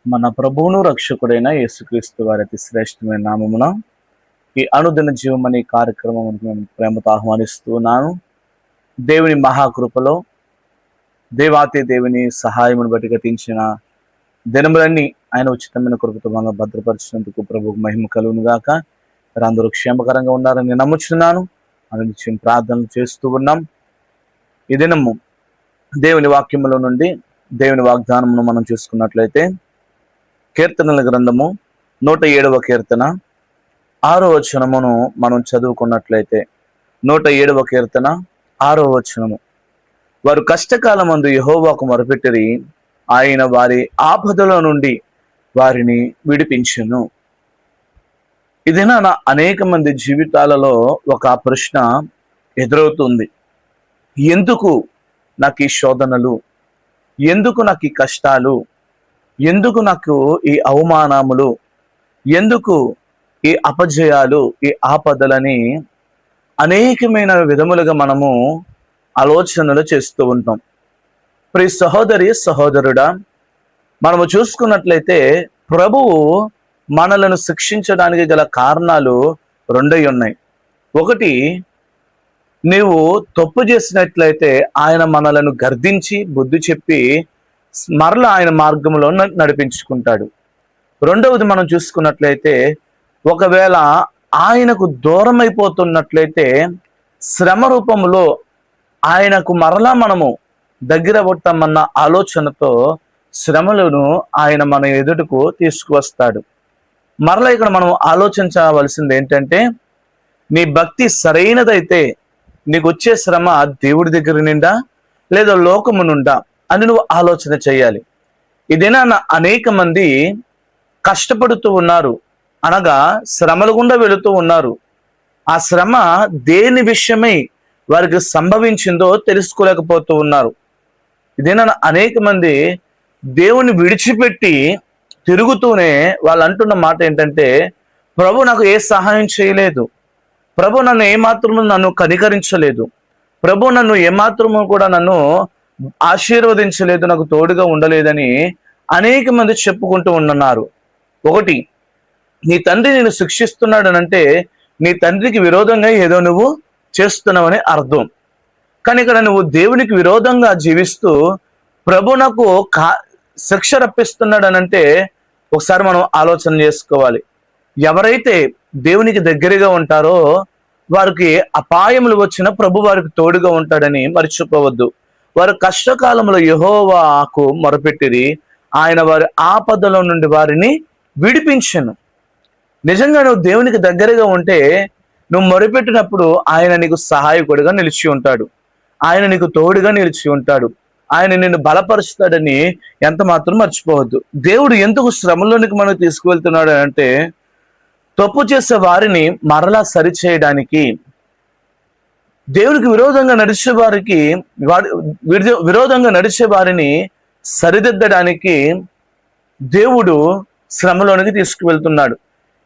మన ప్రభువును రక్షకుడైన యేసుక్రీస్తు వారి అతి శ్రేష్టమైన నామమున ఈ అనుదిన జీవం అనే కార్యక్రమం నేను ప్రేమతో ఆహ్వానిస్తున్నాను. దేవుని మహాకృపలో దేవాతి దేవుని సహాయమును బట్టి గతించిన దినములన్నీ ఆయన ఉచితమైన కృపతో మనం భద్రపరిచినందుకు ప్రభువుకు మహిమ కలుగును గాక. అందరూ క్షేమకరంగా ఉన్నారని నమ్ముచున్నాను. అని నిత్యం ప్రార్థనలు చేస్తూ ఉన్నాం. ఈ దినము దేవుని వాక్యములో నుండి దేవుని వాగ్దానమును మనం చూసుకున్నట్లయితే కీర్తనల గ్రంథము 107వ కీర్తన 6వ వచనమును మనం చదువుకున్నట్లయితే 107వ కీర్తన 6వ వచనము, వారు కష్టకాలమందు యెహోవాకు మొరపెట్టిరి, ఆయన వారి ఆపదల నుండి వారిని విడిపించును. ఇదినా అనేక మంది జీవితాలలో ఒక ప్రశ్న ఎదురవుతుంది. ఎందుకు నాకు ఈ శోధనలు, ఎందుకు నాకు ఈ కష్టాలు, ఎందుకు నాకు ఈ అవమానములు, ఎందుకు ఈ అపజయాలు, ఈ ఆపదలని అనేకమైన విధములుగా మనము ఆలోచనలు చేస్తూ ఉంటాం. ప్రియ సహోదరి సహోదరుడా, మనము చూసుకున్నట్లయితే ప్రభువు మనలను శిక్షించడానికి గల కారణాలు రెండై ఉన్నాయి. ఒకటి, నీవు తప్పు చేసినట్లయితే ఆయన మనలను గర్దించి బుద్ధి చెప్పి మరల ఆయన మార్గంలో నడిపించుకుంటాడు. రెండవది మనం చూసుకున్నట్లయితే ఒకవేళ ఆయనకు దూరం అయిపోతున్నట్లయితే శ్రమ రూపంలో ఆయనకు మరలా మనము దగ్గర పడతామన్న ఆలోచనతో శ్రమలను ఆయన మన ఎదుటకు తీసుకువస్తాడు. మరలా ఇక్కడ మనం ఆలోచించవలసింది ఏంటంటే, నీ భక్తి సరైనదైతే నీకు వచ్చే శ్రమ దేవుడి దగ్గర నిండా లేదా లోకము నుండా అని నువ్వు ఆలోచన చేయాలి. ఇదేనా అనేక మంది కష్టపడుతూ ఉన్నారు, అనగా శ్రమల గుండా వెళుతూ ఉన్నారు. ఆ శ్రమ దేని విషయమై వారికి సంభవించిందో తెలుసుకోలేకపోతూ ఉన్నారు. ఇదేనా అనేక మంది దేవుని విడిచిపెట్టి తిరుగుతూనే వాళ్ళు అంటున్న మాట ఏంటంటే, ప్రభు నాకు ఏ సహాయం చేయలేదు, ప్రభు నన్ను ఏమాత్రము నన్ను కనికరించలేదు, ప్రభు నన్ను ఏమాత్రము కూడా నన్ను ఆశీర్వదించలేదు, నాకు తోడుగా ఉండలేదని అనేక మంది చెప్పుకుంటూ ఉన్నారు. ఒకటి, నీ తండ్రి నేను శిక్షిస్తున్నాడు అనంటే నీ తండ్రికి విరోధంగా ఏదో నువ్వు చేస్తున్నావని అర్థం. కానీ ఇక్కడ నువ్వు దేవునికి విరోధంగా జీవిస్తూ ప్రభు నాకు శిక్ష రప్పిస్తున్నాడు అనంటే ఒకసారి మనం ఆలోచన చేసుకోవాలి. ఎవరైతే దేవునికి దగ్గరగా ఉంటారో వారికి అపాయములు వచ్చిన ప్రభు వారికి తోడుగా ఉంటాడని మర్చిపోవద్దు. వారు కష్టకాలంలో యెహోవాకు మొరపెట్టిరి, ఆయన వారి ఆపదల నుండి వారిని విడిపించెను. నిజంగా నువ్వు దేవునికి దగ్గరగా ఉంటే నువ్వు మొరపెట్టినప్పుడు ఆయన నీకు సహాయకుడిగా నిలిచి ఉంటాడు, ఆయన నీకు తోడుగా నిలిచి ఉంటాడు, ఆయన నిన్ను బలపరుస్తాడని ఎంత మాత్రం మర్చిపోవద్దు. దేవుడు ఎందుకు శ్రమలోనికి మనం తీసుకువెళ్తున్నాడు అంటే, తప్పు చేసే వారిని మరలా సరిచేయడానికి, దేవునికి విరోధంగా నడిచే వారికి విరోధంగా నడిచే వారిని సరిదిద్దడానికి దేవుడు శ్రమలోనికి తీసుకువెళ్తున్నాడు.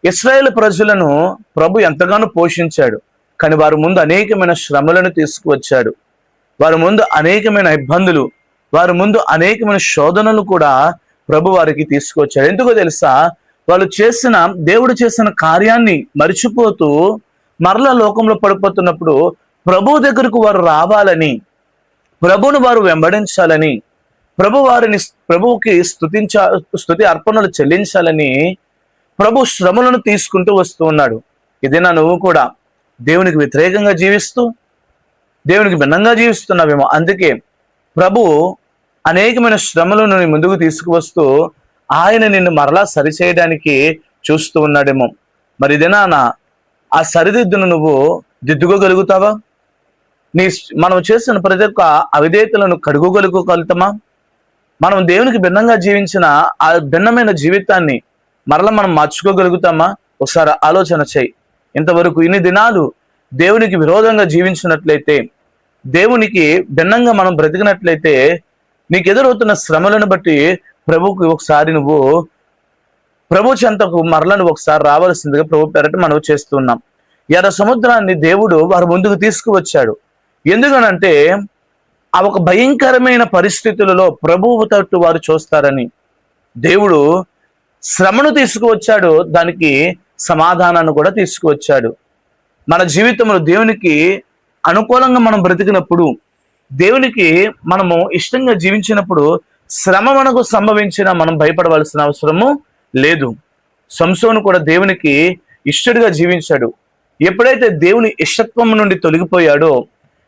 ఇశ్రాయేలు ప్రజలను ప్రభు ఎంతగానో పోషించాడు, కానీ వారి ముందు అనేకమైన శ్రమలను తీసుకువచ్చాడు. వారి ముందు అనేకమైన ఇబ్బందులు, వారి ముందు అనేకమైన శోధనలు కూడా ప్రభు వారికి తీసుకొచ్చాడు. ఎందుకో తెలుసా? వాళ్ళు దేవుడు చేసిన కార్యాన్ని మరిచిపోతూ మరలా లోకంలో పడిపోతున్నప్పుడు ప్రభు దగ్గరకు వారు రావాలని, ప్రభువును వారు వెంబడించాలని, ప్రభువుకి స్తుతి అర్పణలు చెల్లించాలని ప్రభు శ్రమలను తీసుకుంటూ వస్తూ ఉన్నాడు. ఇదేనా నువ్వు కూడా దేవునికి వ్యతిరేకంగా జీవిస్తూ దేవునికి భిన్నంగా జీవిస్తున్నావేమో. అందుకే ప్రభు అనేకమైన శ్రమలను నీ ముందుకు తీసుకువస్తూ ఆయన నిన్ను మరలా సరిచేయడానికి చూస్తూ ఉన్నాడేమో. మరి ఇదేనా ఆ సరిదిద్దును నువ్వు దిద్దుకోగలుగుతావా? మనం చేసిన ప్రతి ఒక్క అవిధేయతలను కడుగోగలుగుతామా? మనం దేవునికి భిన్నంగా జీవించిన ఆ భిన్నమైన జీవితాన్ని మరలా మనం మార్చుకోగలుగుతామా? ఒకసారి ఆలోచన చేయి. ఇంతవరకు ఇన్ని దినాలు దేవునికి విరోధంగా జీవించినట్లయితే, దేవునికి భిన్నంగా మనం బ్రతికినట్లయితే, నీకు ఎదురవుతున్న శ్రమలను బట్టి ప్రభువుకి ఒకసారి నువ్వు ప్రభు చెంతకు మరలా నువ్వు ఒకసారి రావాల్సిందిగా ప్రభు పేరట మనం చేస్తున్నాం. ఎర్ర సముద్రాన్ని దేవుడు వారి ముందుకు తీసుకువచ్చాడు. ఎందుకనంటే ఆ ఒక భయంకరమైన పరిస్థితులలో ప్రభువు తట్టు వారు చూస్తారని. దేవుడు శ్రమను తీసుకువచ్చాడు, దానికి సమాధానాన్ని కూడా తీసుకువచ్చాడు. మన జీవితంలో దేవునికి అనుకూలంగా మనం బ్రతికినప్పుడు, దేవునికి మనము ఇష్టంగా జీవించినప్పుడు శ్రమ మనకు సంభవించినా మనం భయపడవలసిన అవసరము లేదు. సంసోను కూడా దేవునికి ఇష్టడుగా జీవించాడు. ఎప్పుడైతే దేవుని ఇష్టత్వం నుండి తొలగిపోయాడో,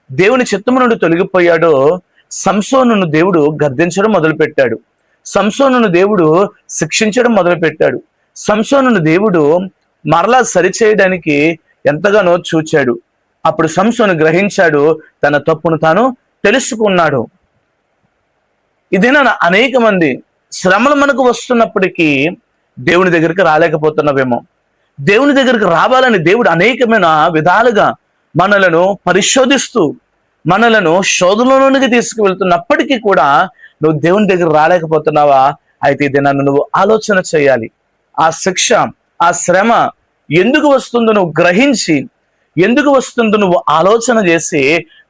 దేవుని చిత్తము నుండి తొలగిపోయాడో, సంసోనును దేవుడు గద్దించడం మొదలుపెట్టాడు. సంసోనును దేవుడు శిక్షించడం మొదలుపెట్టాడు. సంసోనును దేవుడు మరలా సరిచేయడానికి ఎంతగానో చూచాడు. అప్పుడు సంసోను గ్రహించాడు, తన తప్పును తాను తెలుసుకున్నాడు. ఇదేనా అనేక మంది శ్రమలు మనకు వస్తున్నప్పటికీ దేవుని దగ్గరికి రాలేకపోతున్నావేమో. దేవుని దగ్గరికి రావాలని దేవుడు అనేకమైన విధాలుగా మనలను పరిశోధిస్తూ మనలను శోధనలోనికి తీసుకువెళ్తున్నప్పటికీ కూడా నువ్వు దేవుని దగ్గర రాలేకపోతున్నావా? అయితే ఇది నన్ను నువ్వు ఆలోచన చేయాలి. ఆ శిక్ష, ఆ శ్రమ ఎందుకు వస్తుందో నువ్వు గ్రహించి, ఎందుకు వస్తుందో నువ్వు ఆలోచన చేసి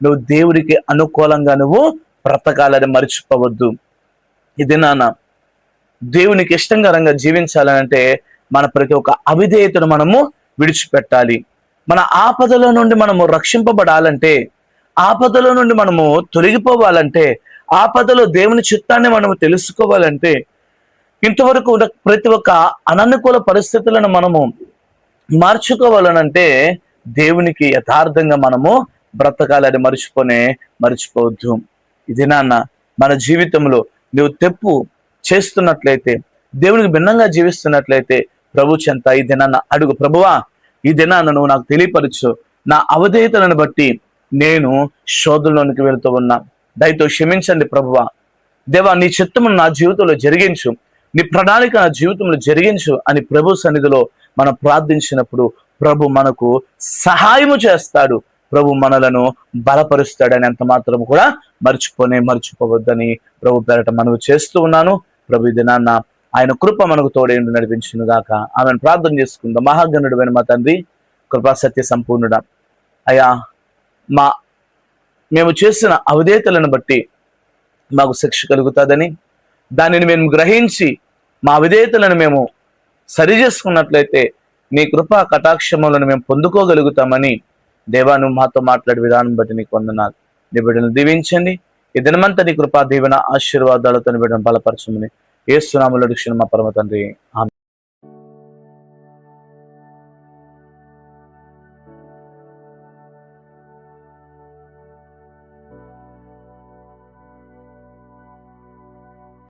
నువ్వు దేవుడికి అనుకూలంగా నువ్వు బ్రతకాలని మర్చిపోవద్దు. ఇది నాన్న దేవునికి ఇష్టంకరంగా జీవించాలంటే మన ప్రతి ఒక్క అవిధేయతను మనము విడిచిపెట్టాలి. మన ఆపదల నుండి మనము రక్షింపబడాలంటే, ఆపదల నుండి మనము తొలగిపోవాలంటే, ఆపదలో దేవుని చిత్తాన్ని మనము తెలుసుకోవాలంటే, ఇంతవరకు ప్రతి ఒక్క అననుకూల పరిస్థితులను మనము మార్చుకోవాలనంటే దేవునికి యథార్థంగా మనము బ్రతకాలని మర్చిపోవద్దు. ఇది నాన్న మన జీవితంలో నువ్వు తెప్పు చేస్తున్నట్లయితే, దేవునికి భిన్నంగా జీవిస్తున్నట్లయితే ప్రభు చెంత ఈ దినాన్న అడుగు. ప్రభువా, ఈ దినాన్న నువ్వు నాకు తెలియపరచు, నా అవధేయతలను బట్టి నేను శోధనలోనికి వెళుతూ ఉన్నా, దయతో క్షమించండి ప్రభువా. దేవా, నీ చిత్తమును నా జీవితంలో జరిగించు, నీ ప్రణాళిక నా జీవితంలో జరిగించు అని ప్రభు సన్నిధిలో మనం ప్రార్థించినప్పుడు ప్రభు మనకు సహాయము చేస్తాడు, ప్రభు మనలను బలపరుస్తాడని ఎంత మాత్రం కూడా మర్చిపోవద్దని ప్రభు పేరట మనవి చేస్తూ ఉన్నాను. ప్రభు దినాన్న ఆయన కృప మనకు తోడేండు నడిపించును గాక. ఆమెను ప్రార్థన చేసుకుందాం. మహాగణుడైన మా తండ్రి, కృపా సత్య సంపూర్ణుడా, అయ్యా, మేము చేసిన అవిధేయతలను బట్టి మాకు శిక్ష కలుగుతుందని, దానిని మేము గ్రహించి మా అవిధేయతలను మేము సరి చేసుకున్నట్లయితే నీ కృపా కటాక్షములను మేము పొందుకోగలుగుతామని దేవా, నువ్వు మాతో మాట్లాడే విధానం బట్టి నీకు వందనాలు. నీ బిడ్డను దీవించండి. ఈ దినమంతా నీ కృపా దీవెన ఆశీర్వాదాలతో నీ బిడ్డను బలపరచమని యేసు నామములో అడుగుచున్నాము మా పరమ తండ్రి. ఆమేన్.